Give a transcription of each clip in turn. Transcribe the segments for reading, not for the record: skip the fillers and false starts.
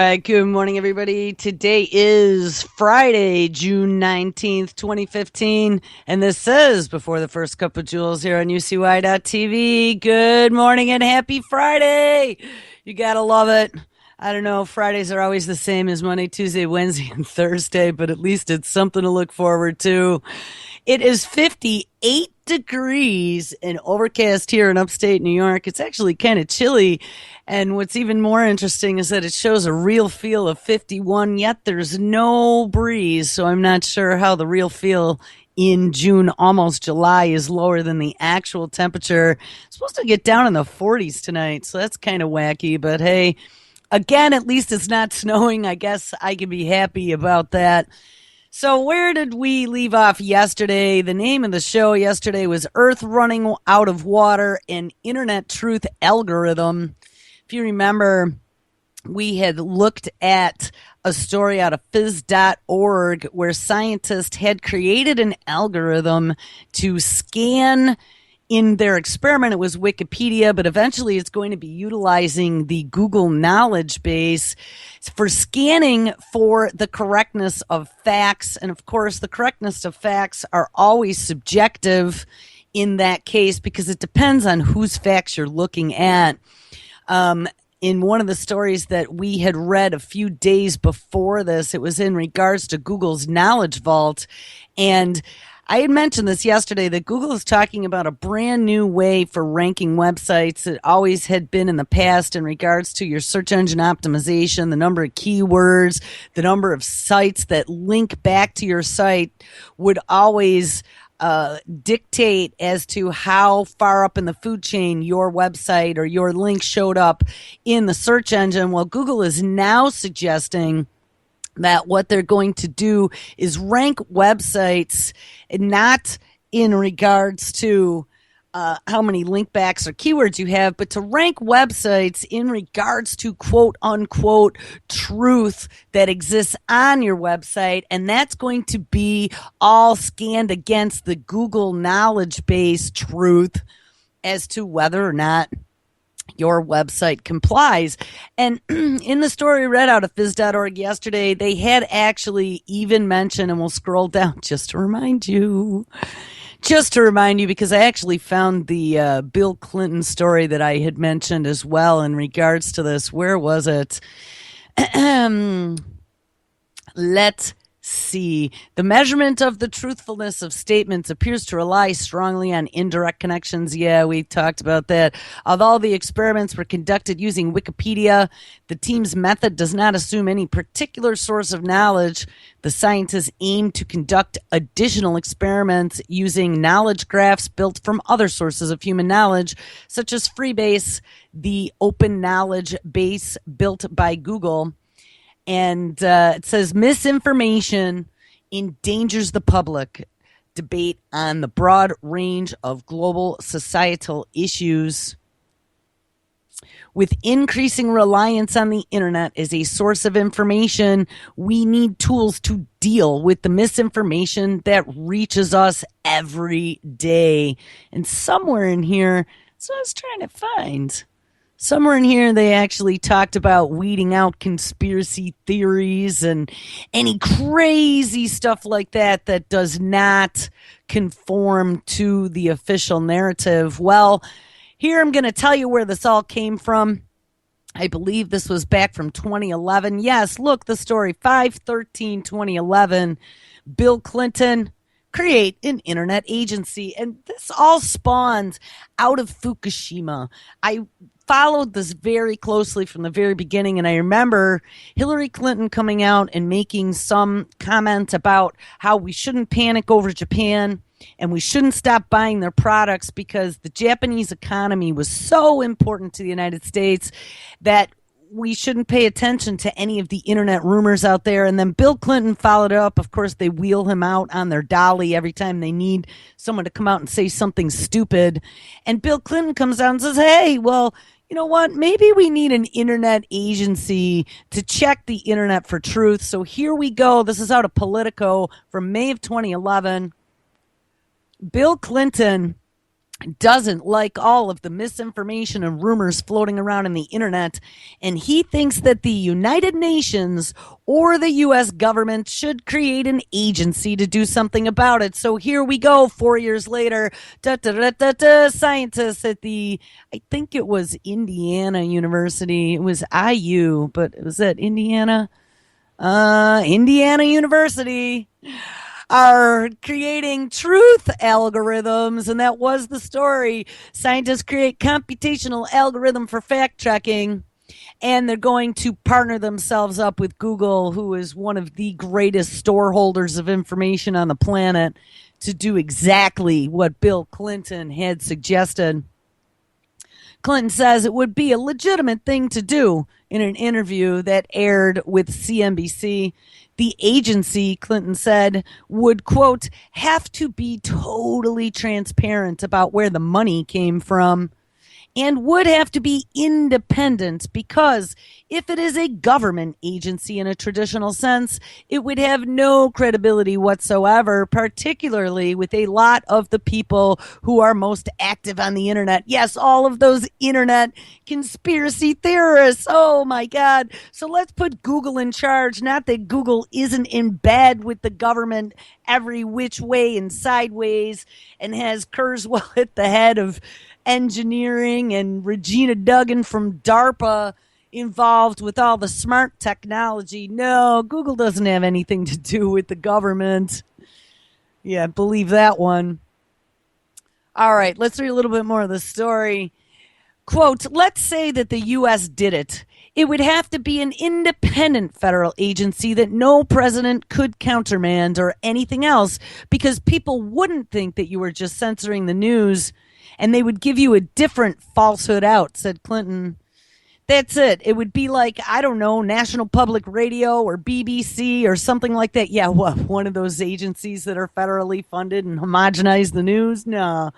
right. Good morning, everybody. Today is Friday, June 19th, 2015. And this says Before the First Cup of Jules here on UCY.TV. Good morning and happy Friday. You got to love it. I don't know. Fridays are always the same as Monday, Tuesday, Wednesday, and Thursday, but at least it's something to look forward to. It is 58 degrees and overcast here in upstate New York. It's actually kind of chilly. And what's even more interesting is that it shows a real feel of 51, yet there's no breeze. So I'm not sure how the real feel in June, almost July, is lower than the actual temperature. It's supposed to get down in the 40s tonight. So that's kind of wacky. But hey, again, at least it's not snowing. I guess I can be happy about that. So where did we leave off yesterday? The name of the show yesterday was Earth Running Out of Water, an Internet Truth Algorithm. If you remember, we had looked at a story out of phys.org where scientists had created an algorithm to scan. In their experiment, it was Wikipedia, but eventually it's going to be utilizing the Google knowledge base for scanning for the correctness of facts. And of course, the correctness of facts are always subjective in that case because it depends on whose facts you're looking at. In one of the stories that we had read a few days before this, it was in regards to Google's Knowledge Vault. And I had mentioned this yesterday that Google is talking about a brand new way for ranking websites. It always had been in the past in regards to your search engine optimization, the number of keywords, the number of sites that link back to your site would always dictate as to how far up in the food chain your website or your link showed up in the search engine. Well, Google is now suggesting that what they're going to do is rank websites not in regards to how many link backs or keywords you have, but to rank websites in regards to quote unquote truth that exists on your website. And that's going to be all scanned against the Google knowledge base truth as to whether or not your website complies. And in the story read out of phys.org yesterday, they had actually even mentioned, and we'll scroll down just to remind you, because I actually found the Bill Clinton story that I had mentioned as well in regards to this. Where was it? Let's see. The measurement of the truthfulness of statements appears to rely strongly on indirect connections. Yeah, we talked about that. Although the experiments were conducted using Wikipedia, the team's method does not assume any particular source of knowledge. The scientists aim to conduct additional experiments using knowledge graphs built from other sources of human knowledge, such as Freebase, the open knowledge base built by Google. And it says misinformation endangers the public. Debate on the broad range of global societal issues. With increasing reliance on the internet as a source of information, we need tools to deal with the misinformation that reaches us every day. And somewhere in here, so I was trying to find. Somewhere in here, they actually talked about weeding out conspiracy theories and any crazy stuff like that that does not conform to the official narrative. Well, here I'm going to tell you where this all came from. I believe this was back from 2011. Yes, look, the story, 5/13/2011. Bill Clinton, create an internet agency. And this all spawned out of Fukushima. I followed this very closely from the very beginning, and I remember Hillary Clinton coming out and making some comment about how we shouldn't panic over Japan and we shouldn't stop buying their products because the Japanese economy was so important to the United States that we shouldn't pay attention to any of the internet rumors out there. And then Bill Clinton followed up. Of course, they wheel him out on their dolly every time they need someone to come out and say something stupid. And Bill Clinton comes out and says, hey, well, you know what? Maybe we need an internet agency to check the internet for truth. So here we go. This is out of Politico from May of 2011. Bill Clinton doesn't like all of the misinformation and rumors floating around in the internet, and he thinks that the United Nations or the U.S. government should create an agency to do something about it. So here we go, 4 years later, scientists at I think it was Indiana University, it was IU, but it was at Indiana? Indiana University are creating truth algorithms, and that was the story. Scientists create computational algorithm for fact checking, and they're going to partner themselves up with Google, who is one of the greatest storeholders of information on the planet, to do exactly what Bill Clinton had suggested. Clinton says it would be a legitimate thing to do in an interview that aired with CNBC. The agency, Clinton said, would, quote, have to be totally transparent about where the money came from, and would have to be independent, because if it is a government agency in a traditional sense, it would have no credibility whatsoever, particularly with a lot of the people who are most active on the internet. Yes, all of those internet conspiracy theorists. Oh my God. So let's put Google in charge. Not that Google isn't in bed with the government every which way and sideways, and has Kurzweil at the head of engineering and Regina Duggan from DARPA involved with all the smart technology. No, Google doesn't have anything to do with the government. Yeah, believe that one. All right, let's read a little bit more of the story. Quote, let's say that the U.S. did it. It would have to be an independent federal agency that no president could countermand or anything else, because people wouldn't think that you were just censoring the news, and they would give you a different falsehood out, said Clinton. That's it. It would be like, I don't know, National Public Radio or BBC or something like that. Yeah, what, one of those agencies that are federally funded and homogenize the news? No.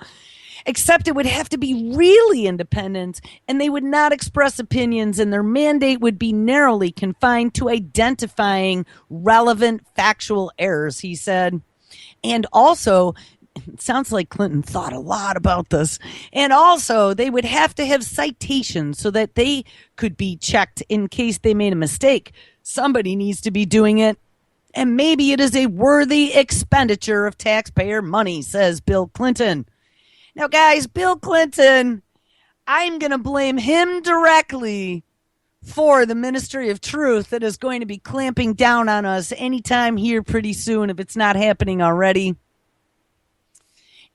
Except it would have to be really independent, and they would not express opinions, and their mandate would be narrowly confined to identifying relevant factual errors, he said. And also, it sounds like Clinton thought a lot about this. And also, they would have to have citations so that they could be checked in case they made a mistake. Somebody needs to be doing it. And maybe it is a worthy expenditure of taxpayer money, says Bill Clinton. Now, guys, Bill Clinton, I'm going to blame him directly for the Ministry of Truth that is going to be clamping down on us anytime here pretty soon, if it's not happening already.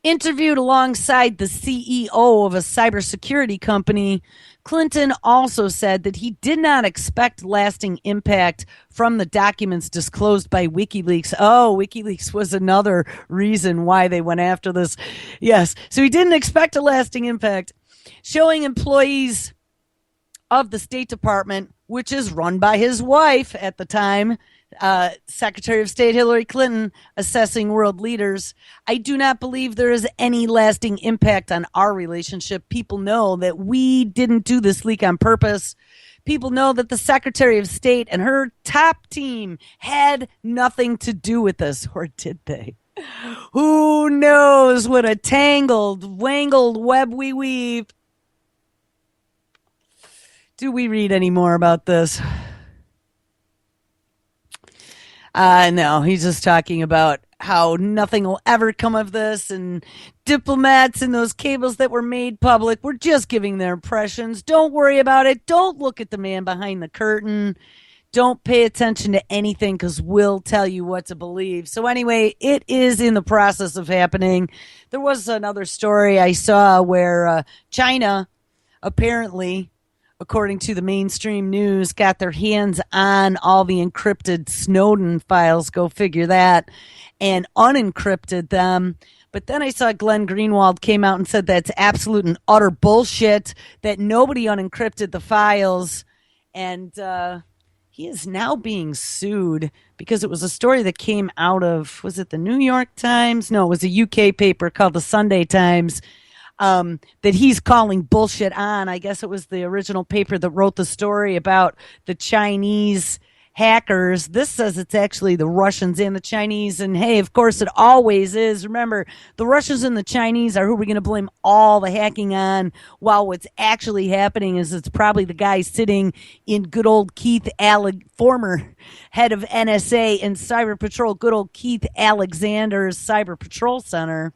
Interviewed alongside the CEO of a cybersecurity company, Clinton also said that he did not expect lasting impact from the documents disclosed by WikiLeaks. Oh, WikiLeaks was another reason why they went after this. Yes, so he didn't expect a lasting impact. Showing employees of the State Department, which is run by his wife at the time, Secretary of State Hillary Clinton, assessing world leaders. I do not believe there is any lasting impact on our relationship. People know that we didn't do this leak on purpose. People know that the Secretary of State and her top team had nothing to do with this, or did they? Who knows what a tangled, wangled web we weave. Do we read any more about this? No, he's just talking about how nothing will ever come of this, and diplomats and those cables that were made public were just giving their impressions. Don't worry about it. Don't look at the man behind the curtain. Don't pay attention to anything, because we'll tell you what to believe. So anyway, it is in the process of happening. There was another story I saw where China apparently, according to the mainstream news, got their hands on all the encrypted Snowden files, go figure that, and unencrypted them. But then I saw Glenn Greenwald came out and said that's absolute and utter bullshit, that nobody unencrypted the files. And he is now being sued because it was a story that came out of, was it the New York Times? No, it was a UK paper called the Sunday Times. That he's calling bullshit on. I guess it was the original paper that wrote the story about the Chinese hackers. This says it's actually the Russians and the Chinese. And hey, of course, it always is. Remember, the Russians and the Chinese are who we're going to blame all the hacking on, while what's actually happening is it's probably the guy sitting in good old Keith former head of NSA and Cyber Patrol, good old Keith Alexander's Cyber Patrol Center.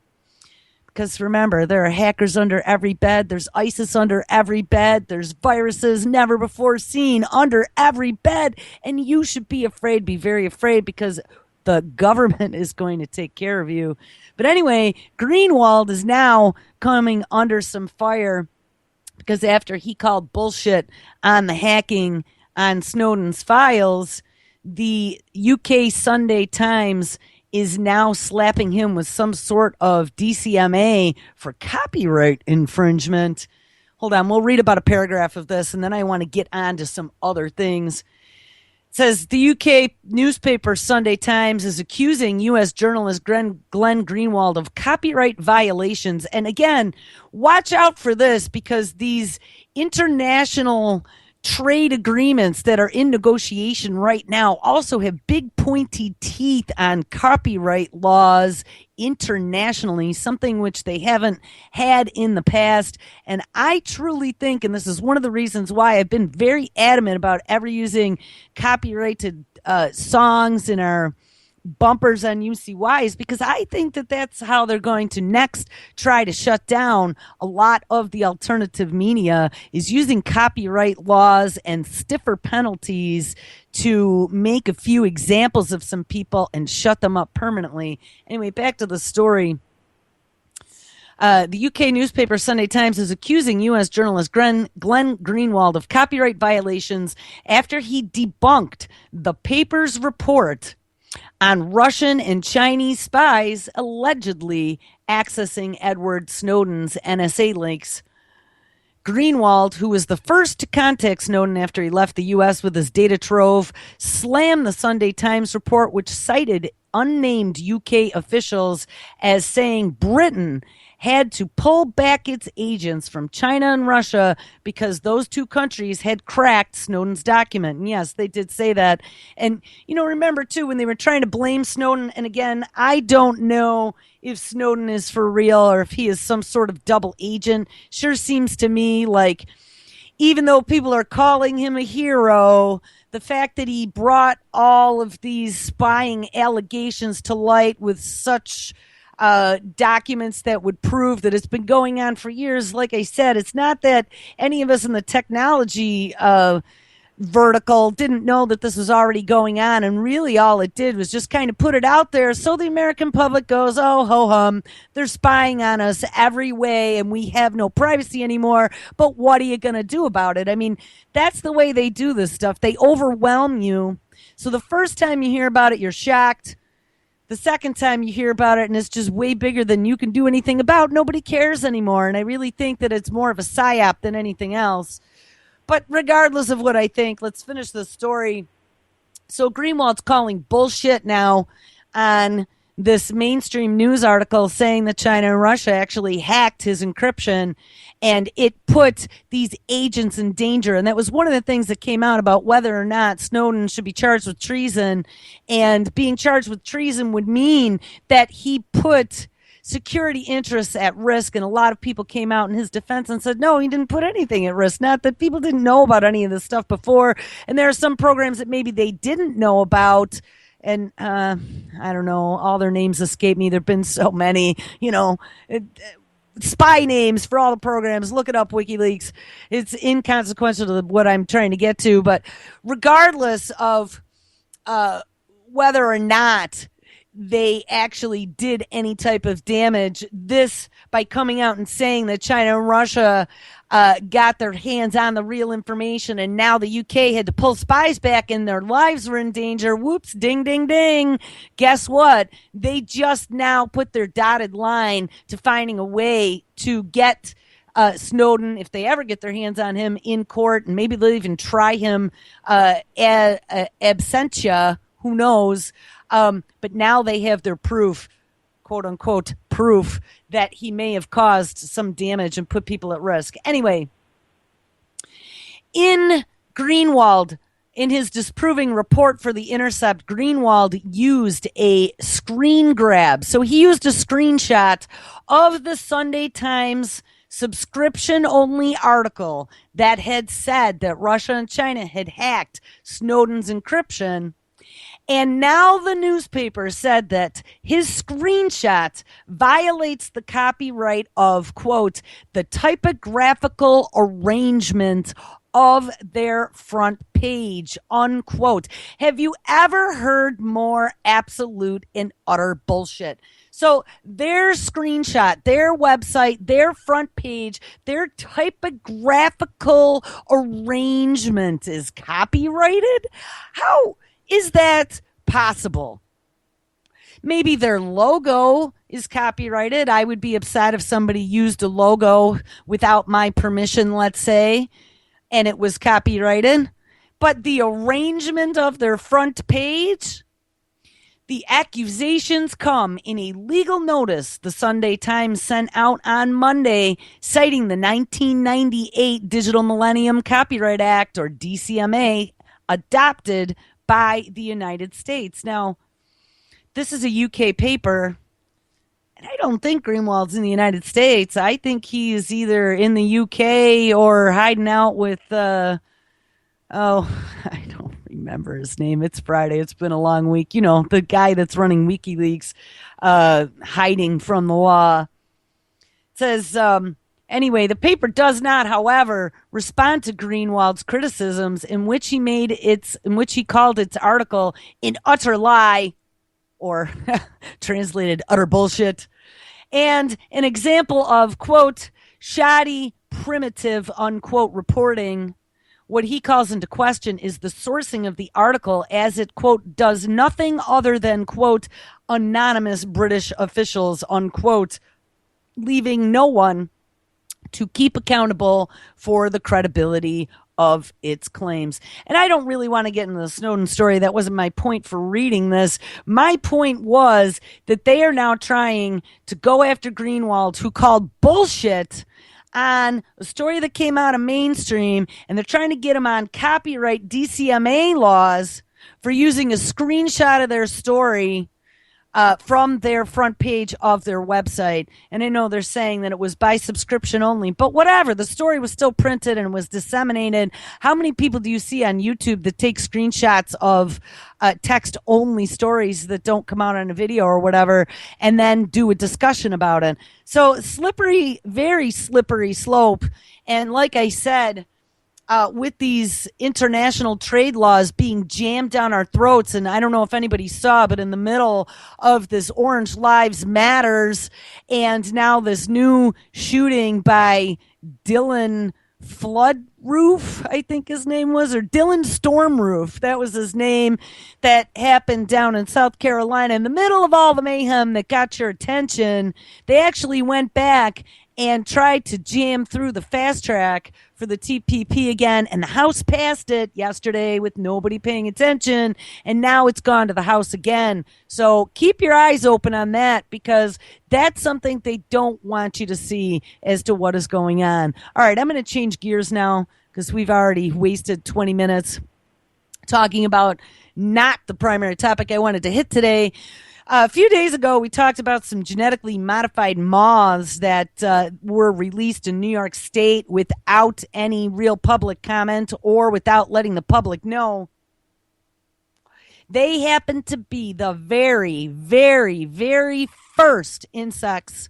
Because remember, there are hackers under every bed. There's ISIS under every bed. There's viruses never before seen under every bed. And you should be afraid, be very afraid, because the government is going to take care of you. But anyway, Greenwald is now coming under some fire because after he called bullshit on the hacking on Snowden's files, the UK Sunday Times is now slapping him with some sort of DCMA for copyright infringement. Hold on, we'll read about a paragraph of this, and then I want to get on to some other things. It says the UK newspaper Sunday Times is accusing U.S. journalist Glenn Greenwald of copyright violations. And again, watch out for this, because these international trade agreements that are in negotiation right now also have big pointy teeth on copyright laws internationally, something which they haven't had in the past. And I truly think, and this is one of the reasons why I've been very adamant about ever using copyrighted songs in our bumpers on UCY, is because I think that that's how they're going to next try to shut down a lot of the alternative media, is using copyright laws and stiffer penalties to make a few examples of some people and shut them up permanently. Anyway, back to the story. The UK newspaper Sunday Times is accusing U.S. journalist Glenn Greenwald of copyright violations after he debunked the paper's report on Russian and Chinese spies allegedly accessing Edward Snowden's NSA links. Greenwald, who was the first to contact Snowden after he left the U.S. with his data trove, slammed the Sunday Times report, which cited unnamed UK officials as saying Britain had to pull back its agents from China and Russia because those two countries had cracked Snowden's document. And yes, they did say that. And, remember, too, when they were trying to blame Snowden, and again, I don't know if Snowden is for real or if he is some sort of double agent. Sure seems to me like, even though people are calling him a hero, the fact that he brought all of these spying allegations to light with such documents that would prove that it's been going on for years. Like I said, it's not that any of us in the technology vertical didn't know that this was already going on, and really all it did was just kind of put it out there so the American public goes, oh, ho-hum, they're spying on us every way and we have no privacy anymore, but what are you going to do about it? I mean, that's the way they do this stuff. They overwhelm you. So the first time you hear about it, you're shocked. The second time you hear about it and it's just way bigger than you can do anything about, nobody cares anymore. And I really think that it's more of a psyop than anything else. But regardless of what I think, let's finish the story. So Greenwald's calling bullshit now on this mainstream news article saying that China and Russia actually hacked his encryption and it put these agents in danger. And that was one of the things that came out about whether or not Snowden should be charged with treason. And being charged with treason would mean that he put security interests at risk, and a lot of people came out in his defense and said, no, he didn't put anything at risk. Not that people didn't know about any of this stuff before, and there are some programs that maybe they didn't know about, and I don't know, all their names escape me. There've been so many, spy names for all the programs. Look it up, WikiLeaks. It's inconsequential to what I'm trying to get to, but regardless of whether or not they actually did any type of damage, this, by coming out and saying that China and Russia got their hands on the real information and now the UK had to pull spies back and their lives were in danger. Whoops, ding, ding, ding. Guess what? They just now put their dotted line to finding a way to get Snowden, if they ever get their hands on him, in court, and maybe they'll even try him absentia, who knows. But now they have their proof, quote unquote, proof that he may have caused some damage and put people at risk. Anyway, in Greenwald In his disproving report for The Intercept, Greenwald used a screen grab. So he used a screenshot of the Sunday Times subscription only article that had said that Russia and China had hacked Snowden's encryption. And now the newspaper said that his screenshot violates the copyright of, quote, the typographical arrangement of their front page, unquote. Have you ever heard more absolute and utter bullshit? So their screenshot, their website, their front page, their typographical arrangement is copyrighted? How is that possible? Maybe their logo is copyrighted. I would be upset if somebody used a logo without my permission, let's say, and it was copyrighted. But the arrangement of their front page, the accusations come in a legal notice the Sunday Times sent out on Monday, citing the 1998 Digital Millennium Copyright Act, or DCMA, adopted by the United States. Now, this is a UK paper, and I don't think Greenwald's in the United States. I think he is either in the UK or hiding out with, I don't remember his name. It's Friday. It's been a long week. You know, the guy that's running WikiLeaks, hiding from the law. It says, anyway, the paper does not, however, respond to Greenwald's criticisms in which he called its article an utter lie, or translated utter bullshit, and an example of, quote, shoddy, primitive, unquote, reporting. What he calls into question is the sourcing of the article, as it, quote, does nothing other than, quote, anonymous British officials, unquote, leaving no one to keep accountable for the credibility of its claims. And I don't really want to get into the Snowden story. That wasn't my point for reading this. My point was that they are now trying to go after Greenwald, who called bullshit on a story that came out of mainstream, and they're trying to get him on copyright DCMA laws for using a screenshot of their story from their front page of their website. And I know they're saying that it was by subscription only, but whatever. The story was still printed and was disseminated. How many people do you see on YouTube that take screenshots of text-only stories that don't come out on a video or whatever, and then do a discussion about it? So slippery, very slippery slope. And like I said, with these international trade laws being jammed down our throats, and I don't know if anybody saw, but in the middle of this Orange Lives Matters, and now this new shooting by Dylan Floodroof, I think his name was, or Dylan Stormroof, that was his name, that happened down in South Carolina. In the middle of all the mayhem that got your attention, they actually went back and tried to jam through the fast track for the TPP again, and the House passed it yesterday with nobody paying attention, and now it's gone to the House again. So keep your eyes open on that, because that's something they don't want you to see as to what is going on. All right, I'm going to change gears now, because we've already wasted 20 minutes talking about not the primary topic I wanted to hit today. A few days ago, we talked about some genetically modified moths that were released in New York State without any real public comment or without letting the public know. They happen to be the very, very, very first insects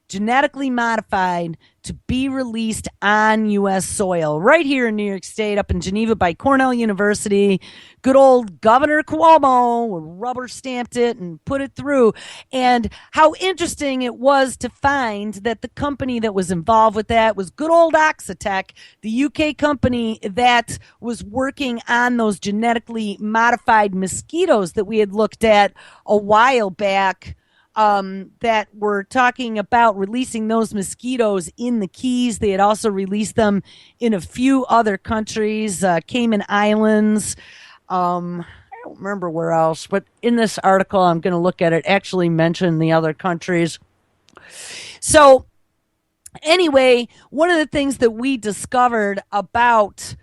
genetically modified to be released on U.S. soil, right here in New York State, up in Geneva by Cornell University. Good old Governor Cuomo rubber stamped it and put it through. And how interesting it was to find that the company that was involved with that was good old Oxitec, the UK company that was working on those genetically modified mosquitoes that we had looked at a while back. That were talking about releasing those mosquitoes in the Keys. They had also released them in a few other countries, Cayman Islands. I don't remember where else, but in this article, I'm going to look at it, actually mention the other countries. So anyway, one of the things that we discovered about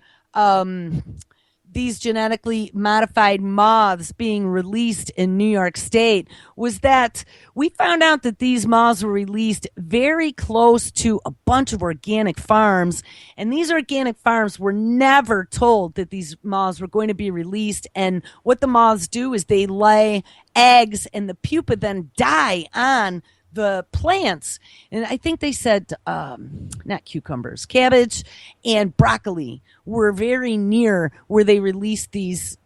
these genetically modified moths being released in New York State was that we found out that these moths were released very close to a bunch of organic farms. And these organic farms were never told that these moths were going to be released. And what the moths do is they lay eggs, and the pupa then die on the plants. And I think they said not cucumbers, cabbage and broccoli were very near where they released these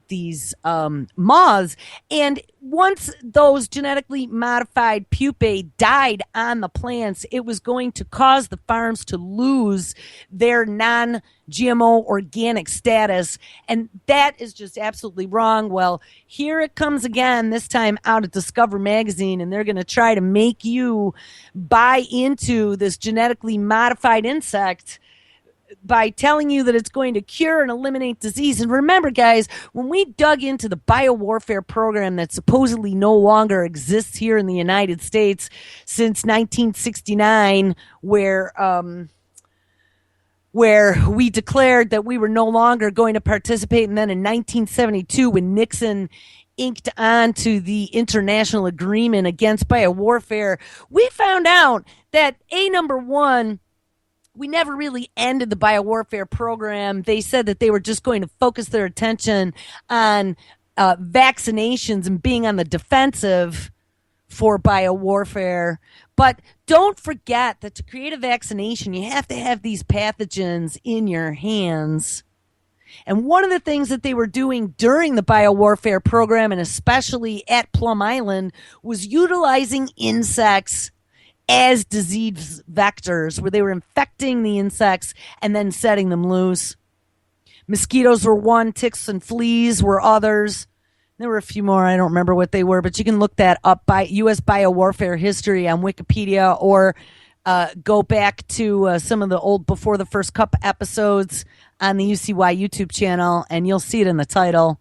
moths. And once those genetically modified pupae died on the plants, it was going to cause the farms to lose their non-GMO organic status. And that is just absolutely wrong. Well, here it comes again, this time out at Discover Magazine, and they're going to try to make you buy into this genetically modified insect by telling you that it's going to cure and eliminate disease. And remember, guys, when we dug into the biowarfare program that supposedly no longer exists here in the United States since 1969, where we declared that we were no longer going to participate, and then in 1972, when Nixon inked onto the international agreement against biowarfare, we found out that number one, we never really ended the biowarfare program. They said that they were just going to focus their attention on vaccinations and being on the defensive for biowarfare. But don't forget that to create a vaccination, you have to have these pathogens in your hands. And one of the things that they were doing during the biowarfare program, and especially at Plum Island, was utilizing insects as disease vectors, where they were infecting the insects and then setting them loose. Mosquitoes were one, ticks and fleas were others. There were a few more. I don't remember what they were, but you can look that up by U.S. biowarfare history on Wikipedia, or go back to some of the old Before the First Cup episodes on the UCY YouTube channel, and you'll see it in the title.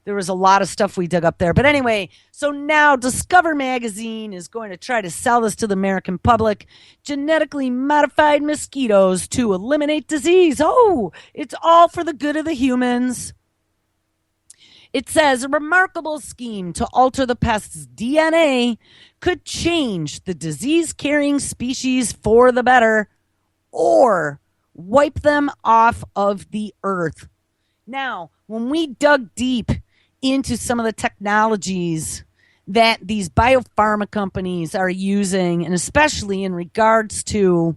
There was a lot of stuff we dug up there. But anyway, so now Discover Magazine is going to try to sell this to the American public. Genetically modified mosquitoes to eliminate disease. Oh, it's all for the good of the humans. It says a remarkable scheme to alter the pest's DNA could change the disease-carrying species for the better, or wipe them off of the earth. Now, when we dug deep into some of the technologies that these biopharma companies are using, and especially in regards to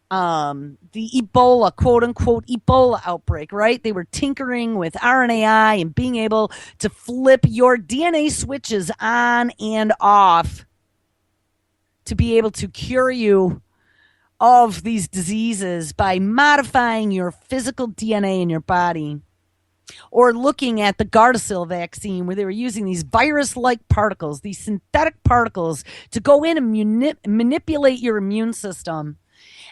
the Ebola, quote unquote, Ebola outbreak, right? They were tinkering with RNAi and being able to flip your DNA switches on and off to be able to cure you of these diseases by modifying your physical DNA in your body. Or looking at the Gardasil vaccine, where they were using these virus-like particles, these synthetic particles, to go in and manipulate your immune system.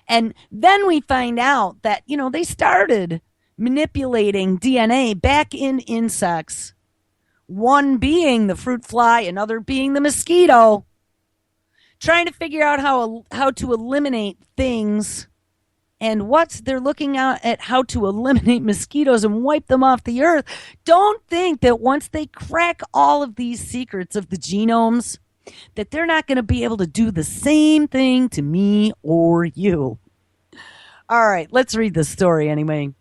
And then we find out that, they started manipulating DNA back in insects. One being the fruit fly, another being the mosquito. Trying to figure out how to eliminate things. And they're looking at how to eliminate mosquitoes and wipe them off the earth. Don't think that once they crack all of these secrets of the genomes, that they're not going to be able to do the same thing to me or you. All right, let's read the story anyway.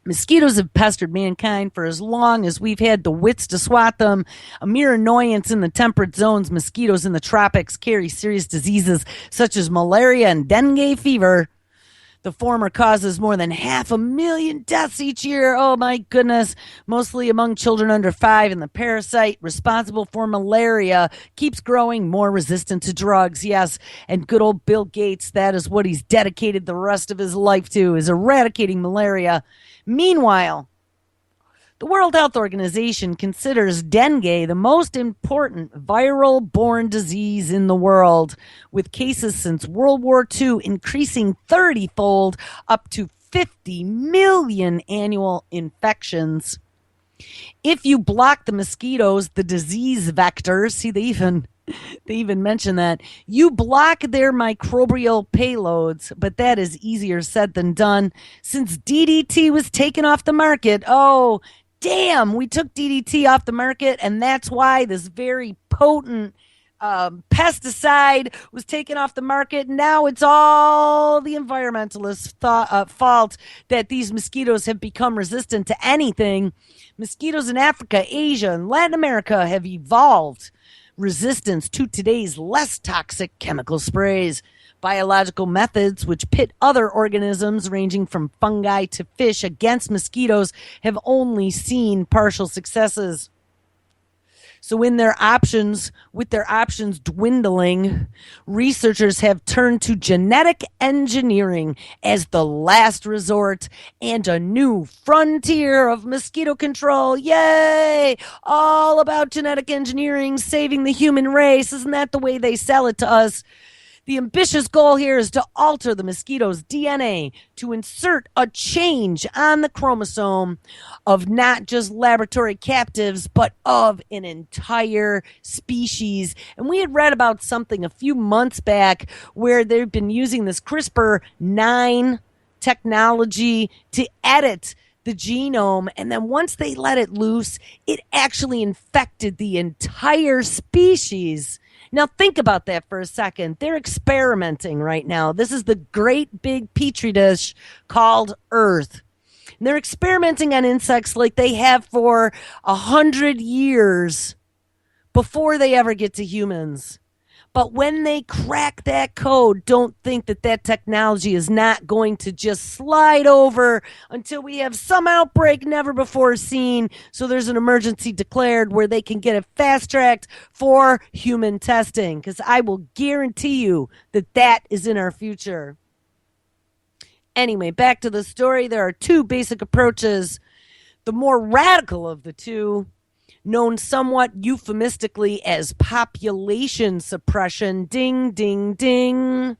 Mosquitoes have pestered mankind for as long as we've had the wits to swat them. A mere annoyance in the temperate zones, mosquitoes in the tropics carry serious diseases such as malaria and dengue fever. The former causes more than 500,000 deaths each year. Oh, my goodness. Mostly among children under 5. And the parasite responsible for malaria keeps growing, more resistant to drugs. Yes, and good old Bill Gates, that is what he's dedicated the rest of his life to, is eradicating malaria. Meanwhile, the World Health Organization considers dengue the most important viral-borne disease in the world, with cases since World War II increasing 30-fold, up to 50 million annual infections. If you block the mosquitoes, the disease vectors, see, they even mention that, you block their microbial payloads, but that is easier said than done. Since DDT was taken off the market, damn, we took DDT off the market, and that's why this very potent pesticide was taken off the market. Now it's all the environmentalists' fault that these mosquitoes have become resistant to anything. Mosquitoes in Africa, Asia, and Latin America have evolved resistance to today's less toxic chemical sprays. Biological methods, which pit other organisms ranging from fungi to fish against mosquitoes, have only seen partial successes. So with their options dwindling, researchers have turned to genetic engineering as the last resort and a new frontier of mosquito control. Yay! All about genetic engineering, saving the human race. Isn't that the way they sell it to us? The ambitious goal here is to alter the mosquito's DNA to insert a change on the chromosome of not just laboratory captives, but of an entire species. And we had read about something a few months back where they've been using this CRISPR-9 technology to edit the genome, and then once they let it loose, it actually infected the entire species. Now, think about that for a second. They're experimenting right now. This is the great big petri dish called Earth. And they're experimenting on insects like they have for 100 years before they ever get to humans. But when they crack that code, don't think that that technology is not going to just slide over until we have some outbreak never before seen. So there's an emergency declared where they can get it fast-tracked for human testing. Because I will guarantee you that that is in our future. Anyway, back to the story. There are two basic approaches. The more radical of the two, known somewhat euphemistically as population suppression, ding, ding, ding,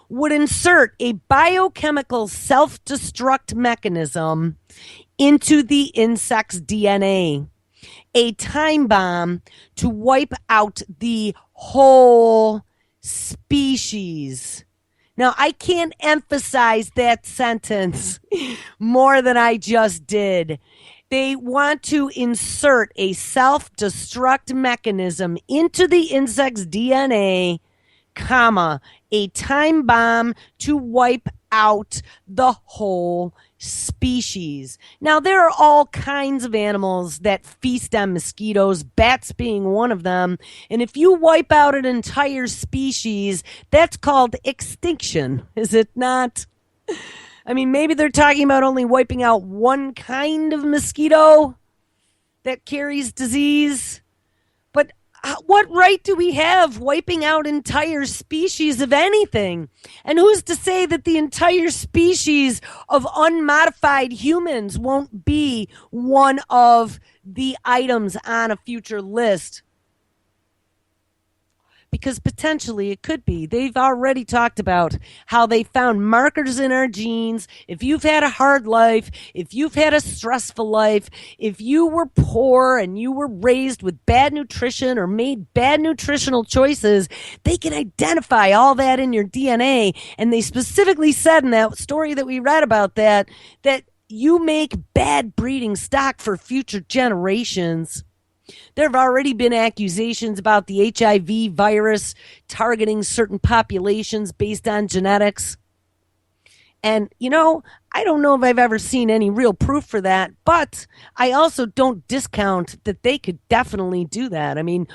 would insert a biochemical self-destruct mechanism into the insect's DNA, a time bomb to wipe out the whole species. Now, I can't emphasize that sentence more than I just did. They want to insert a self-destruct mechanism into the insect's DNA, comma, a time bomb to wipe out the whole species. Now, there are all kinds of animals that feast on mosquitoes, bats being one of them. And if you wipe out an entire species, that's called extinction, is it not? I mean, maybe they're talking about only wiping out one kind of mosquito that carries disease. But what right do we have wiping out entire species of anything? And who's to say that the entire species of unmodified humans won't be one of the items on a future list? Because potentially it could be. They've already talked about how they found markers in our genes. If you've had a hard life, if you've had a stressful life, if you were poor and you were raised with bad nutrition or made bad nutritional choices, they can identify all that in your DNA. And they specifically said in that story that we read about that you make bad breeding stock for future generations. There have already been accusations about the HIV virus targeting certain populations based on genetics. And, I don't know if I've ever seen any real proof for that, but I also don't discount that they could definitely do that. I mean,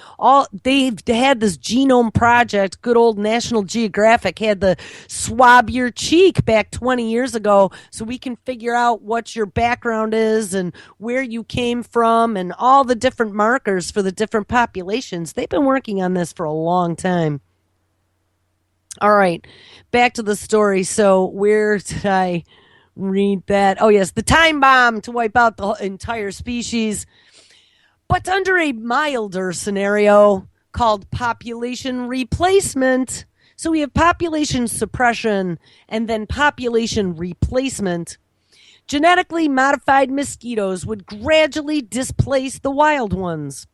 they've had this genome project. Good old National Geographic had the swab your cheek back 20 years ago, so we can figure out what your background is and where you came from and all the different markers for the different populations. They've been working on this for a long time. All right, back to the story. So where did I read that? Oh, yes, the time bomb to wipe out the entire species. But under a milder scenario called population replacement. So we have population suppression and then population replacement. Genetically modified mosquitoes would gradually displace the wild ones.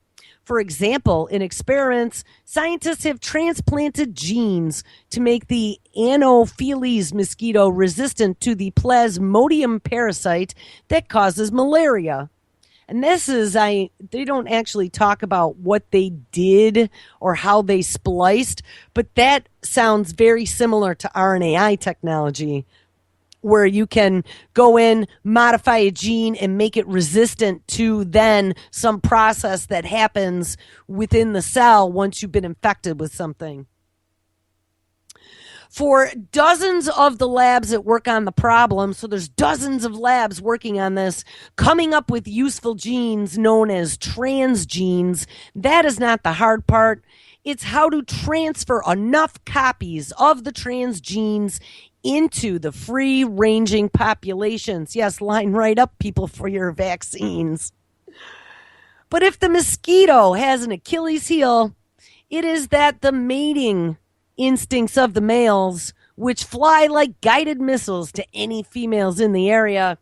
For example, in experiments, scientists have transplanted genes to make the Anopheles mosquito resistant to the Plasmodium parasite that causes malaria. And they don't actually talk about what they did or how they spliced, but that sounds very similar to RNAi technology, where you can go in, modify a gene, and make it resistant to then some process that happens within the cell once you've been infected with something. For dozens of the labs that work on the problem, so there's dozens of labs working on this, coming up with useful genes known as transgenes. That is not the hard part. It's how to transfer enough copies of the transgenes into the free-ranging populations. Yes, line right up, people, for your vaccines. But if the mosquito has an Achilles heel, it is that the mating instincts of the males, which fly like guided missiles to any females in the area.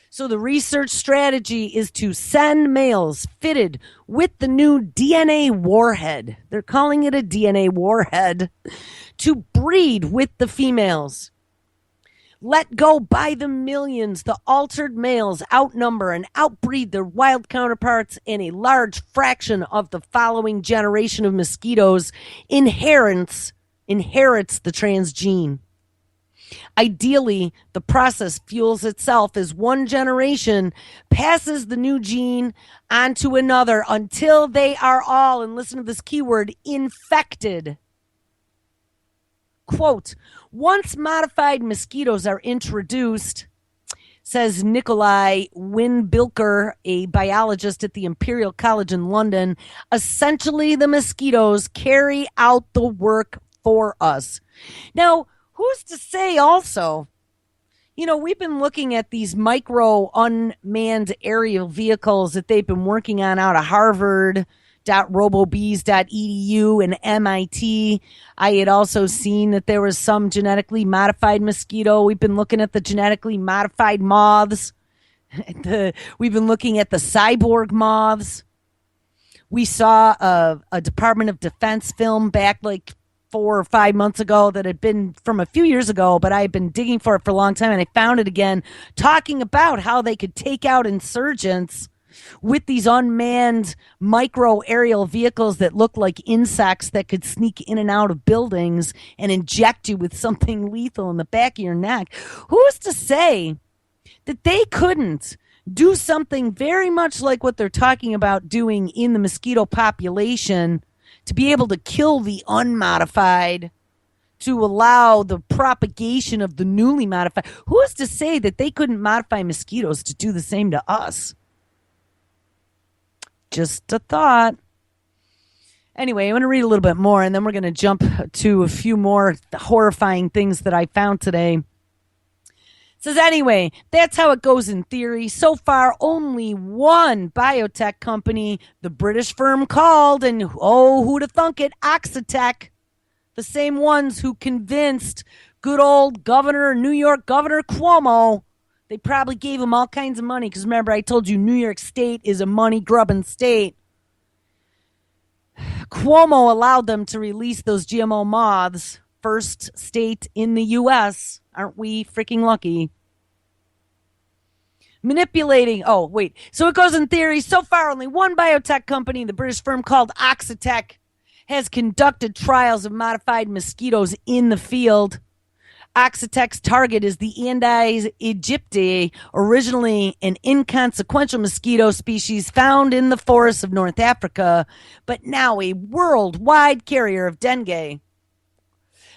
So the research strategy is to send males fitted with the new DNA warhead. They're calling it a DNA warhead to breed with the females. Let go by the millions. The altered males outnumber and outbreed their wild counterparts, and a large fraction of the following generation of mosquitoes inherits the transgene. Ideally, the process fuels itself as one generation passes the new gene onto another until they are all, and listen to this keyword, infected. Quote, once modified mosquitoes are introduced, says Nikolai Winbilker, a biologist at the Imperial College in London, essentially the mosquitoes carry out the work for us. Now, who's to say also, we've been looking at these micro unmanned aerial vehicles that they've been working on out of Harvard, robobees.edu and MIT. I had also seen that there was some genetically modified mosquito. We've been looking at the genetically modified moths. We've been looking at the cyborg moths. We saw a Department of Defense film back like 4 or 5 months ago that had been from a few years ago, but I had been digging for it for a long time, and I found it again, talking about how they could take out insurgents with these unmanned micro aerial vehicles that look like insects that could sneak in and out of buildings and inject you with something lethal in the back of your neck. Who's to say that they couldn't do something very much like what they're talking about doing in the mosquito population to be able to kill the unmodified, to allow the propagation of the newly modified? Who is to say that they couldn't modify mosquitoes to do the same to us? Just a thought. Anyway, I want to read a little bit more, and then we're going to jump to a few more horrifying things that I found today. It says, anyway, that's how it goes in theory. So far, only one biotech company, the British firm called, and who'd have thunk it, Oxitec, the same ones who convinced good old New York Governor Cuomo. They probably gave him all kinds of money because remember I told you New York State is a money-grubbing state. Cuomo allowed them to release those GMO moths. First state in the U.S. Aren't we freaking lucky? So it goes in theory. So far, only one biotech company, the British firm called Oxitec, has conducted trials of modified mosquitoes in the field. Oxitec's target is the Aedes aegypti, originally an inconsequential mosquito species found in the forests of North Africa, but now a worldwide carrier of dengue.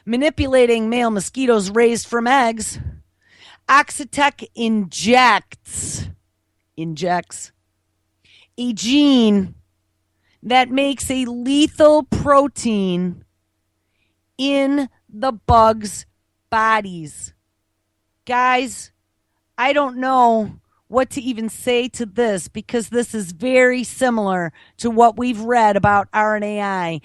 Manipulating male mosquitoes raised from eggs, Oxitec injects a gene that makes a lethal protein in the bug's bodies. Guys, I don't know what to even say to this because this is very similar to what we've read about RNAi.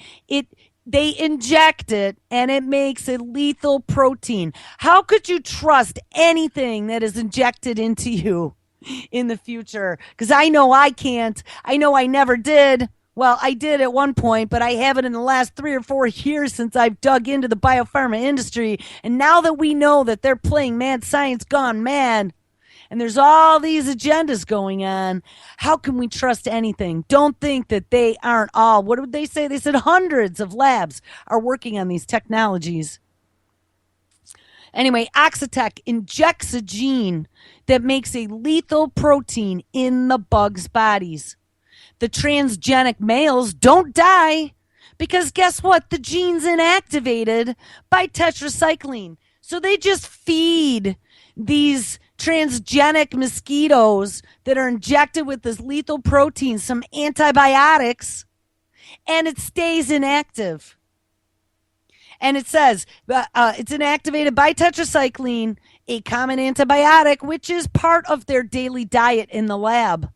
They inject it and it makes a lethal protein. How could you trust anything that is injected into you in the future? Because I know I can't. I know I never did. Well, I did at one point, but I haven't in the last 3 or 4 years since I've dug into the biopharma industry. And now that we know that they're playing mad science gone mad, and there's all these agendas going on. How can we trust anything? Don't think that they aren't all, what did they say? They said hundreds of labs are working on these technologies. Anyway, Oxitec injects a gene that makes a lethal protein in the bugs' bodies. The transgenic males don't die because guess what? The gene's inactivated by tetracycline. So they just feed these transgenic mosquitoes that are injected with this lethal protein some antibiotics, and it stays inactive. And it says it's inactivated by tetracycline, a common antibiotic, which is part of their daily diet in the lab.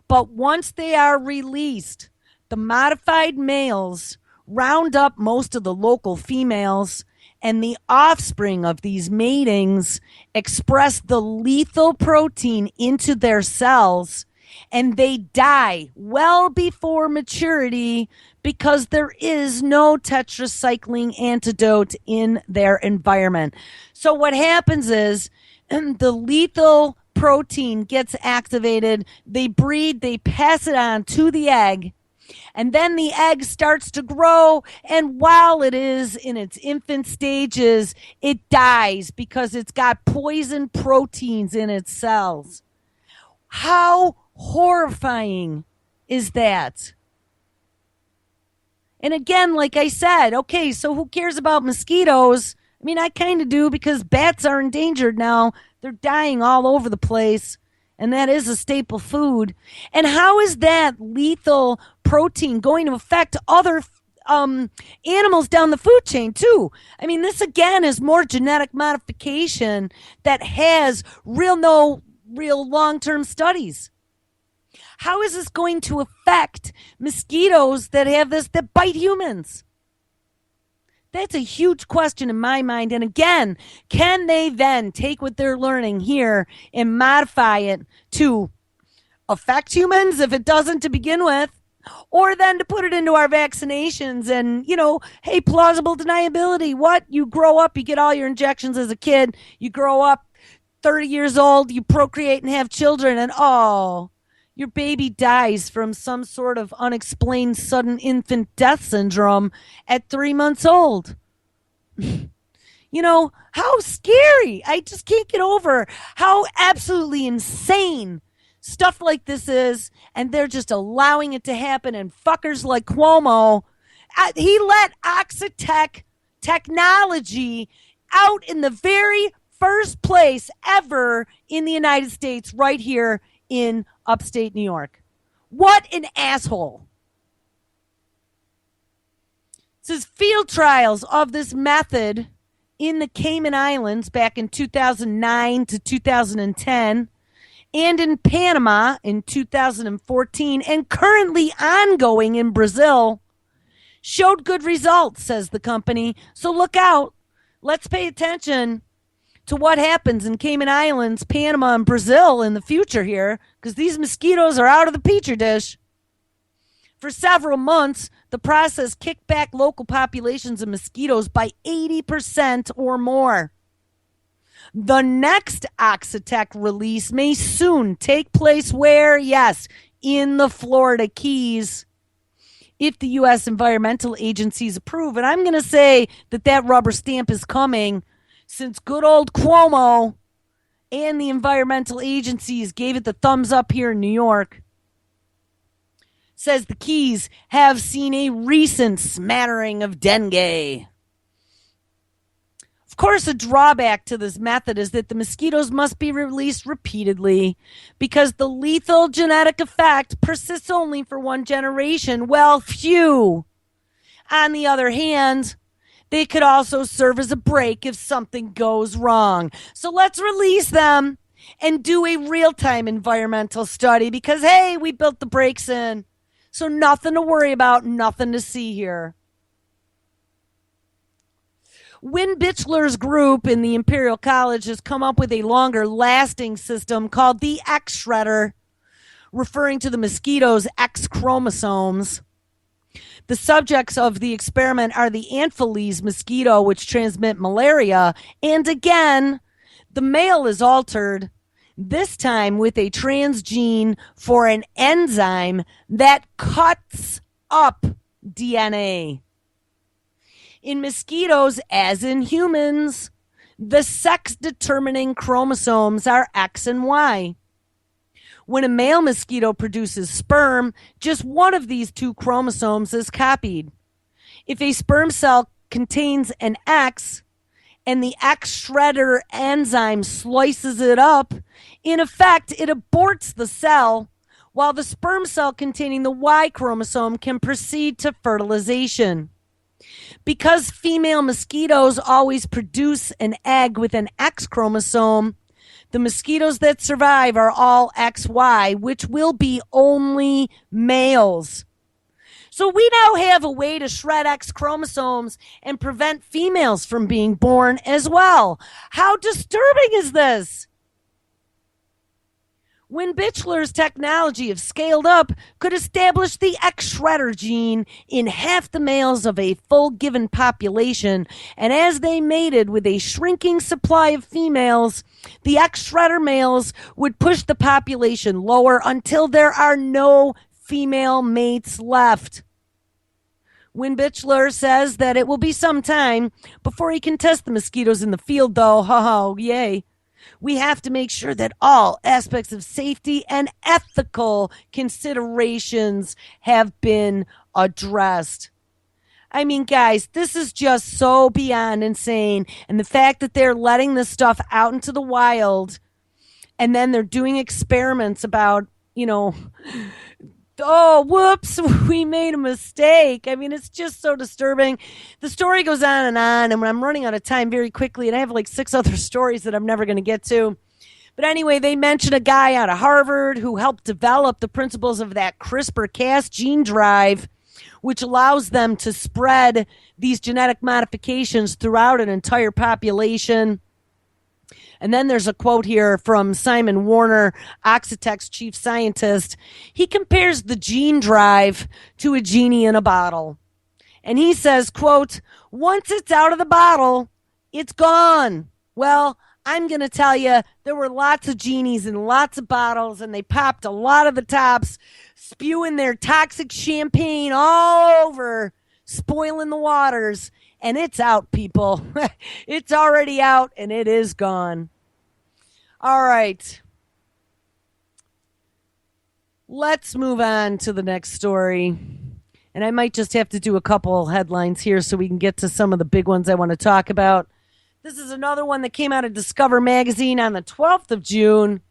But once they are released, the modified males round up most of the local females, and the offspring of these matings express the lethal protein into their cells, and they die well before maturity because there is no tetracycline antidote in their environment. So what happens is the lethal protein gets activated, they breed, they pass it on to the egg, and then the egg starts to grow, and while it is in its infant stages, it dies because it's got poison proteins in its cells. How horrifying is that? And again, like I said, okay, so who cares about mosquitoes? I mean, I kind of do because bats are endangered now. They're dying all over the place, and that is a staple food. And how is that lethal protein going to affect other animals down the food chain too? I mean, this again is more genetic modification that has no real long-term studies. How is this going to affect mosquitoes that have this, that bite humans? That's a huge question in my mind. And again, can they then take what they're learning here and modify it to affect humans if it doesn't to begin with? Or then to put it into our vaccinations and, hey, plausible deniability. What? You grow up, you get all your injections as a kid, you grow up 30 years old, you procreate and have children, and your baby dies from some sort of unexplained sudden infant death syndrome at 3 months old. How scary. I just can't get over how absolutely insane stuff like this is, and they're just allowing it to happen. And fuckers like Cuomo, he let Oxitec technology out in the very first place ever in the United States, right here in upstate New York. What an asshole. It says field trials of this method in the Cayman Islands back in 2009 to 2010, and in Panama in 2014, and currently ongoing in Brazil, showed good results, says the company. So look out. Let's pay attention to what happens in Cayman Islands, Panama, and Brazil in the future here, because these mosquitoes are out of the petri dish. For several months, the process kicked back local populations of mosquitoes by 80% or more. The next Oxitec release may soon take place where? Yes, in the Florida Keys, if the U.S. environmental agencies approve. And I'm going to say that rubber stamp is coming, since good old Cuomo and the environmental agencies gave it the thumbs up here in New York. Says the Keys have seen a recent smattering of dengue. Of course, a drawback to this method is that the mosquitoes must be released repeatedly because the lethal genetic effect persists only for one generation. Well, phew. On the other hand, they could also serve as a break if something goes wrong. So let's release them and do a real-time environmental study because, hey, we built the brakes in. So nothing to worry about, nothing to see here. Win Bichler's group in the Imperial College has come up with a longer-lasting system called the X Shredder, referring to the mosquito's X chromosomes. The subjects of the experiment are the Anopheles mosquito, which transmit malaria. And again, the male is altered, this time with a transgene for an enzyme that cuts up DNA. In mosquitoes, as in humans, the sex-determining chromosomes are X and Y. When a male mosquito produces sperm, just one of these two chromosomes is copied. If a sperm cell contains an X and the X shredder enzyme slices it up, in effect, it aborts the cell, while the sperm cell containing the Y chromosome can proceed to fertilization. Because female mosquitoes always produce an egg with an X chromosome, the mosquitoes that survive are all XY, which will be only males. So we now have a way to shred X chromosomes and prevent females from being born as well. How disturbing is this? When Bichler's technology, if scaled up, could establish the X shredder gene in half the males of a full given population, and as they mated with a shrinking supply of females, the X shredder males would push the population lower until there are no female mates left. Win Bichler says that it will be some time before he can test the mosquitoes in the field, though. Oh, yay. We have to make sure that all aspects of safety and ethical considerations have been addressed. I mean, guys, this is just so beyond insane. And the fact that they're letting this stuff out into the wild and then they're doing experiments about, oh, whoops, we made a mistake. I mean, it's just so disturbing. The story goes on, and I'm running out of time very quickly, and I have like 6 other stories that I'm never going to get to. But anyway, they mention a guy out of Harvard who helped develop the principles of that CRISPR-Cas gene drive, which allows them to spread these genetic modifications throughout an entire population. And then there's a quote here from Simon Warner, Oxitec's chief scientist. He compares the gene drive to a genie in a bottle. And he says, quote, once it's out of the bottle, it's gone. Well, I'm going to tell you, there were lots of genies in lots of bottles, and they popped a lot of the tops, spewing their toxic champagne all over, spoiling the waters. And it's out, people. It's already out, and it is gone. All right. Let's move on to the next story. And I might just have to do a couple headlines here so we can get to some of the big ones I want to talk about. This is another one that came out of Discover magazine on the 12th of June.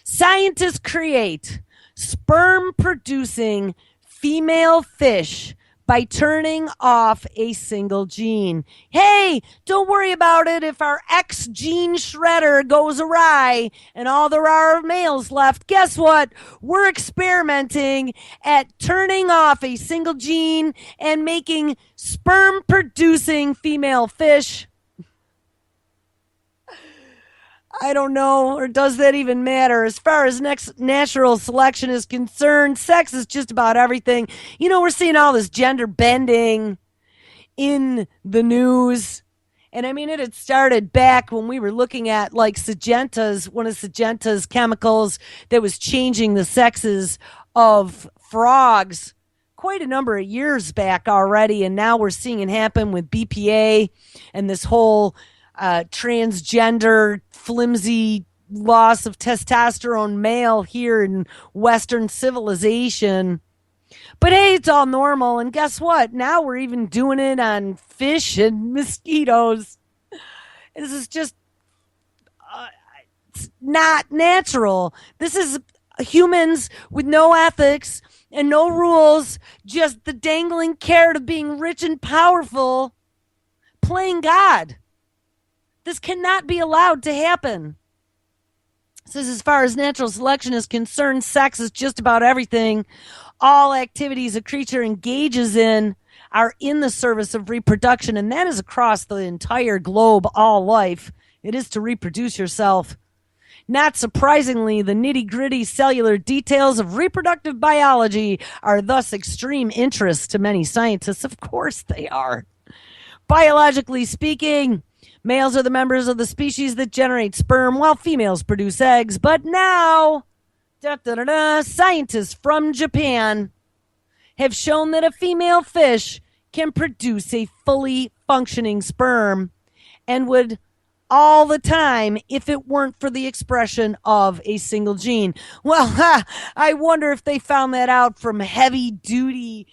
Scientists create sperm-producing female fish by turning off a single gene. Hey, don't worry about it if our X gene shredder goes awry and all there are males left. Guess what? We're experimenting at turning off a single gene and making sperm-producing female fish. I don't know, or does that even matter? As far as natural selection is concerned, sex is just about everything. We're seeing all this gender bending in the news. And I mean, it had started back when we were looking at like Syngenta's, one of Syngenta's chemicals that was changing the sexes of frogs quite a number of years back already. And now we're seeing it happen with BPA and this whole transgender, flimsy loss of testosterone male here in Western civilization. But hey, it's all normal. And guess what? Now we're even doing it on fish and mosquitoes. This is just it's not natural. This is humans with no ethics and no rules, just the dangling carrot of being rich and powerful, playing God. This cannot be allowed to happen. It says as far as natural selection is concerned, sex is just about everything. All activities a creature engages in are in the service of reproduction, and that is across the entire globe, all life. It is to reproduce yourself. Not surprisingly, the nitty-gritty cellular details of reproductive biology are thus extreme interest to many scientists. Of course they are. Biologically speaking, Males are the members of the species that generate sperm while females produce eggs. But now, scientists from Japan have shown that a female fish can produce a fully functioning sperm and would all the time if it weren't for the expression of a single gene. Well, I wonder if they found that out from heavy duty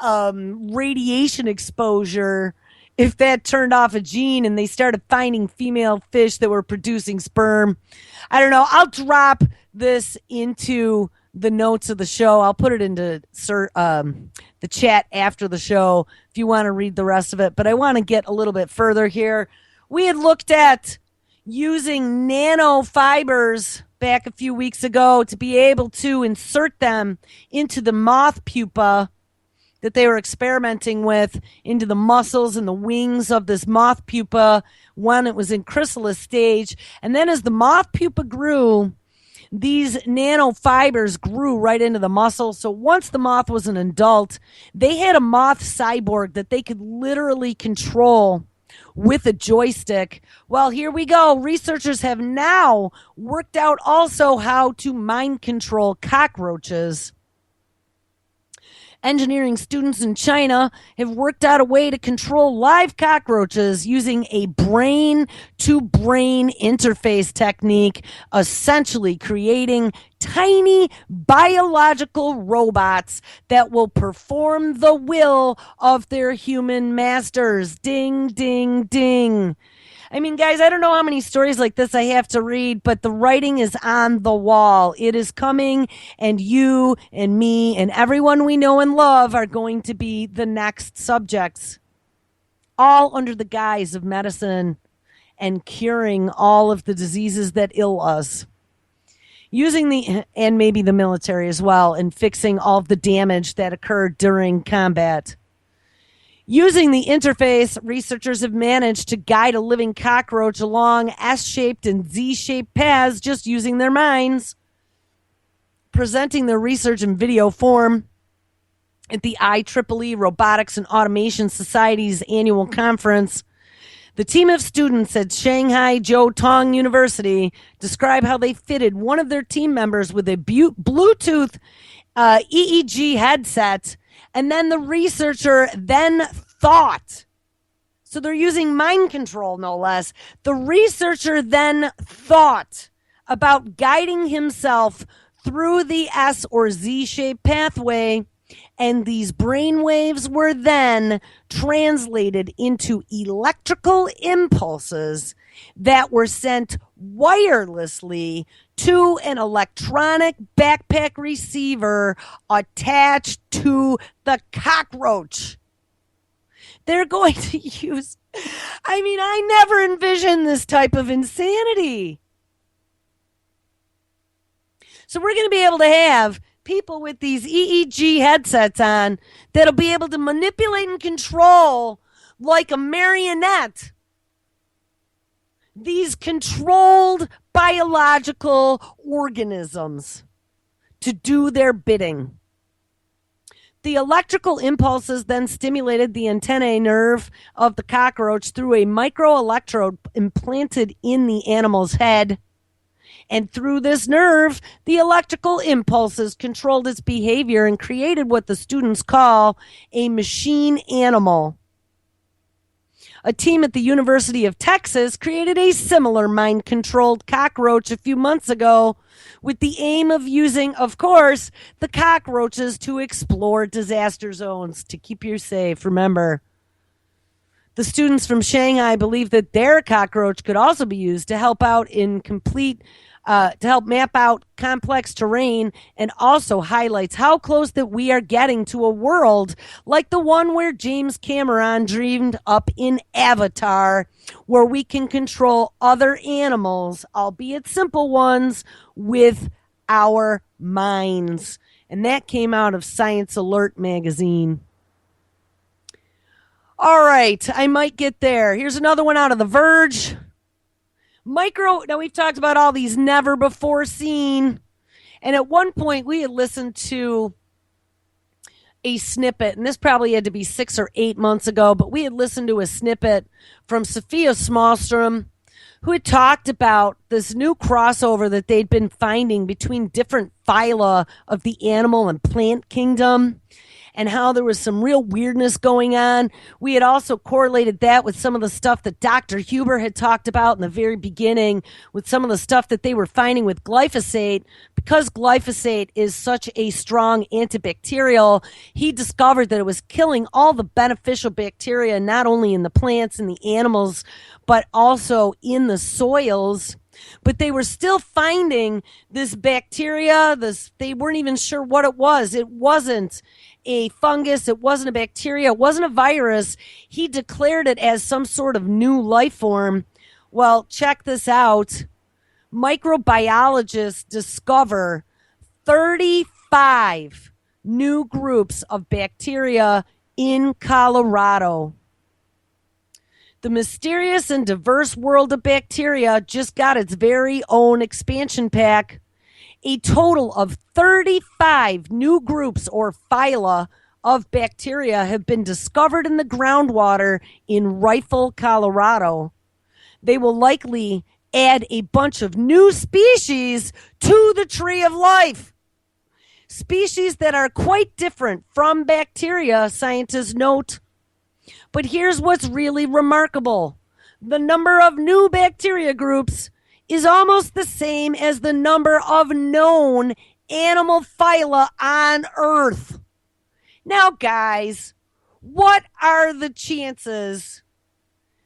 radiation exposure, if that turned off a gene and they started finding female fish that were producing sperm. I don't know. I'll drop this into the notes of the show. I'll put it into the chat after the show if you want to read the rest of it. But I want to get a little bit further here. We had looked at using nanofibers back a few weeks ago to be able to insert them into the moth pupa that they were experimenting with, into the muscles and the wings of this moth pupa when it was in chrysalis stage. And then as the moth pupa grew, these nanofibers grew right into the muscle. So once the moth was an adult, they had a moth cyborg that they could literally control with a joystick. Well, here we go. Researchers have now worked out also how to mind control cockroaches. Engineering students in China have worked out a way to control live cockroaches using a brain-to-brain interface technique, essentially creating tiny biological robots that will perform the will of their human masters. Ding, ding, ding. I mean, guys, I don't know how many stories like this I have to read, but the writing is on the wall. It is coming, and you and me and everyone we know and love are going to be the next subjects, all under the guise of medicine and curing all of the diseases that ill us. And maybe the military as well, and fixing all of the damage that occurred during combat. Using the interface, researchers have managed to guide a living cockroach along S-shaped and Z-shaped paths just using their minds. Presenting their research in video form at the IEEE Robotics and Automation Society's annual conference, the team of students at Shanghai Jiao Tong University describe how they fitted one of their team members with a Bluetooth EEG headset. And then the researcher then thought, so they're using mind control, no less. The researcher then thought about guiding himself through the S or Z-shaped pathway, and these brain waves were then translated into electrical impulses that were sent wirelessly to an electronic backpack receiver attached to the cockroach. They're going to use, I never envisioned this type of insanity. So we're going to be able to have people with these EEG headsets on that'll be able to manipulate and control like a marionette these controlled biological organisms to do their bidding. The electrical impulses then stimulated the antennae nerve of the cockroach through a microelectrode implanted in the animal's head. And through this nerve, the electrical impulses controlled its behavior and created what the students call a machine animal. A team at the University of Texas created a similar mind-controlled cockroach a few months ago with the aim of using, of course, the cockroaches to explore disaster zones to keep you safe. Remember, the students from Shanghai believe that their cockroach could also be used to help out in to help map out complex terrain, and also highlights how close that we are getting to a world like the one where James Cameron dreamed up in Avatar, where we can control other animals, albeit simple ones, with our minds. And that came out of Science Alert magazine. All right, I might get there. Here's another one out of The Verge. Now we've talked about all these never before seen. And at one point we had listened to a snippet, and this probably had to be 6 or 8 months ago, but we had listened to a snippet from Sophia Smallstrom, who had talked about this new crossover that they'd been finding between different phyla of the animal and plant kingdom, and how there was some real weirdness going on. We had also correlated that with some of the stuff that Dr. Huber had talked about in the very beginning, with some of the stuff that they were finding with glyphosate. Because glyphosate is such a strong antibacterial, he discovered that it was killing all the beneficial bacteria, not only in the plants and the animals, but also in the soils. But they were still finding this bacteria. They weren't even sure what it was. It wasn't a fungus. It wasn't a bacteria. It wasn't a virus. He declared it as some sort of new life form. Well, check this out. Microbiologists discover 35 new groups of bacteria in Colorado. The mysterious and diverse world of bacteria just got its very own expansion pack. A total of 35 new groups or phyla of bacteria have been discovered in the groundwater in Rifle, Colorado. They will likely add a bunch of new species to the tree of life. Species that are quite different from bacteria, scientists note. But here's what's really remarkable. The number of new bacteria groups is almost the same as the number of known animal phyla on Earth. Now, guys, what are the chances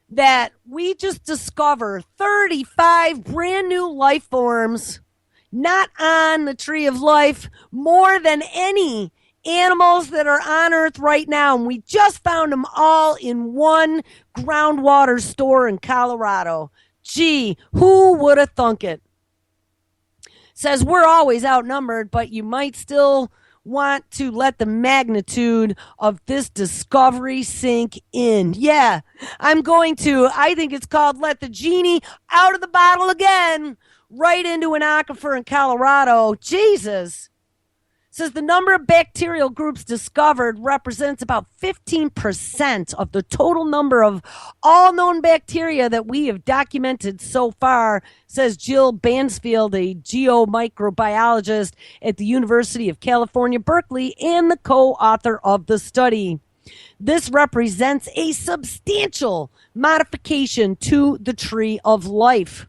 that we just discover 35 brand new life forms not on the tree of life, more than any animals that are on Earth right now, and we just found them all in one groundwater store in Colorado? Gee, who would have thunk it? Says we're always outnumbered, but you might still want to let the magnitude of this discovery sink in. Yeah, I'm going to. I think it's called Let the Genie Out of the Bottle Again, right into an aquifer in Colorado. Jesus. Says the number of bacterial groups discovered represents about 15% of the total number of all known bacteria that we have documented so far, says Jill Bansfield, a geomicrobiologist at the University of California, Berkeley, and the co-author of the study. This represents a substantial modification to the tree of life.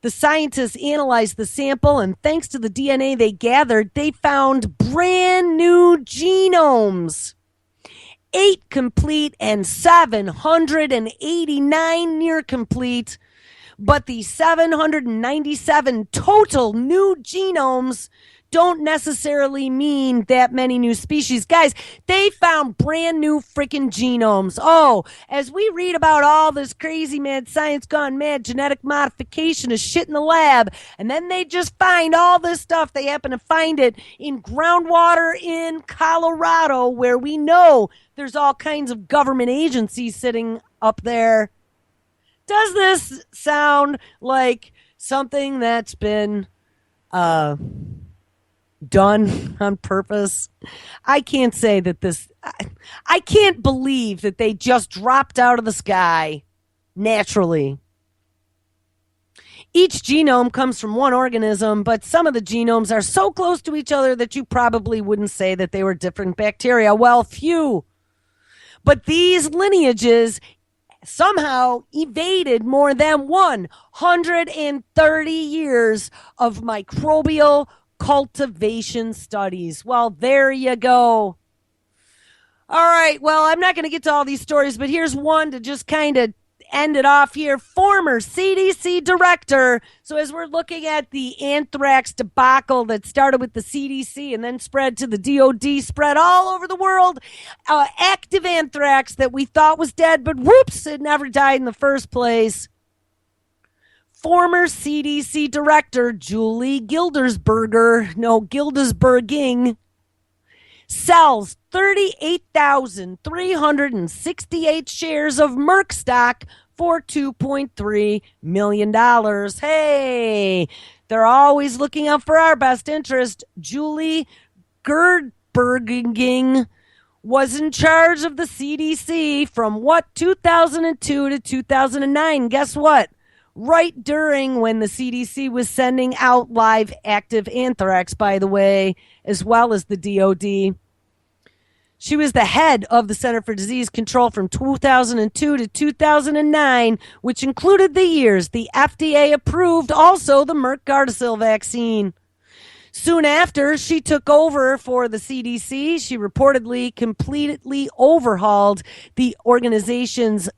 The scientists analyzed the sample, and thanks to the DNA they gathered, they found brand new genomes. 8 complete and 789 near complete. But the 797 total new genomes don't necessarily mean that many new species. Guys, they found brand new freaking genomes. Oh, as we read about all this crazy mad science gone mad genetic modification of shit in the lab, and then they just find all this stuff. They happen to find it in groundwater in Colorado, where we know there's all kinds of government agencies sitting up there. Does this sound like something that's been done on purpose? I can't say that I can't believe that they just dropped out of the sky naturally. Each genome comes from one organism, but some of the genomes are so close to each other that you probably wouldn't say that they were different bacteria. Well, few. But these lineages somehow evaded more than 130 years of microbial cultivation studies. Well, there you go. All right, well, I'm not going to get to all these stories, but here's one to just kind of end it off here. Former CDC director. So as we're looking at the anthrax debacle that started with the CDC and then spread to the DOD, spread all over the world, active anthrax that we thought was dead, but whoops, it never died in the first place. Former CDC Director Julie Gildesberging sells 38,368 shares of Merck stock for $2.3 million. Hey, they're always looking out for our best interest. Julie Berging was in charge of the CDC from 2002 to 2009. Guess what? Right during when the CDC was sending out live active anthrax, by the way, as well as the DOD. She was the head of the Center for Disease Control from 2002 to 2009, which included the years the FDA approved also the Merck Gardasil vaccine. Soon after she took over for the CDC, she reportedly completely overhauled the organization's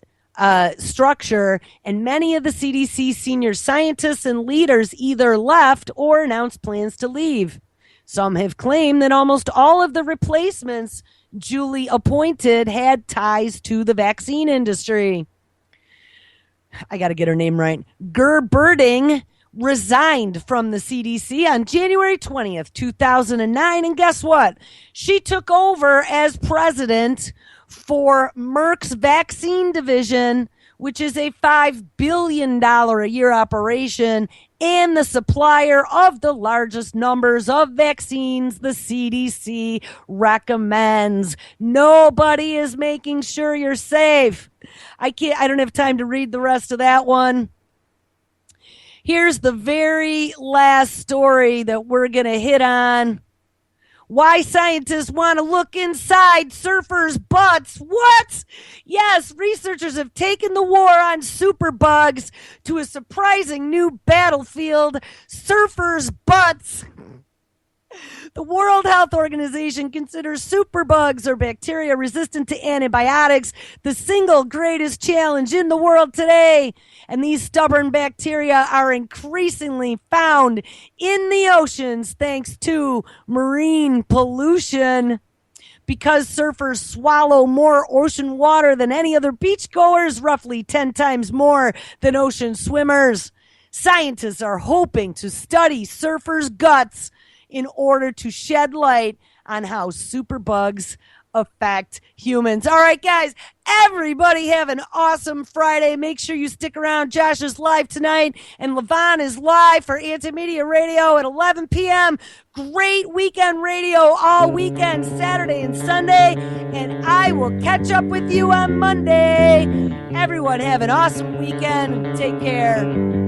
structure, and many of the CDC senior scientists and leaders either left or announced plans to leave. Some have claimed that almost all of the replacements Julie appointed had ties to the vaccine industry. I got to get her name right. Gerberding resigned from the CDC on January 20th, 2009. And guess what? She took over as president for Merck's vaccine division, which is a $5 billion a year operation and the supplier of the largest numbers of vaccines the CDC recommends. Nobody is making sure you're safe. I don't have time to read the rest of that one. Here's the very last story that we're going to hit on. Why scientists want to look inside surfers' butts. What? Yes, researchers have taken the war on superbugs to a surprising new battlefield, surfers' butts. The World Health Organization considers superbugs or bacteria resistant to antibiotics the single greatest challenge in the world today. And these stubborn bacteria are increasingly found in the oceans thanks to marine pollution. Because surfers swallow more ocean water than any other beachgoers, roughly 10 times more than ocean swimmers. Scientists are hoping to study surfers' guts in order to shed light on how superbugs affect humans. All right, guys, everybody have an awesome Friday. Make sure you stick around. Josh is live tonight, and Levon is live for Antimedia Radio at 11 p.m. Great weekend radio all weekend, Saturday and Sunday, and I will catch up with you on Monday. Everyone have an awesome weekend. Take care.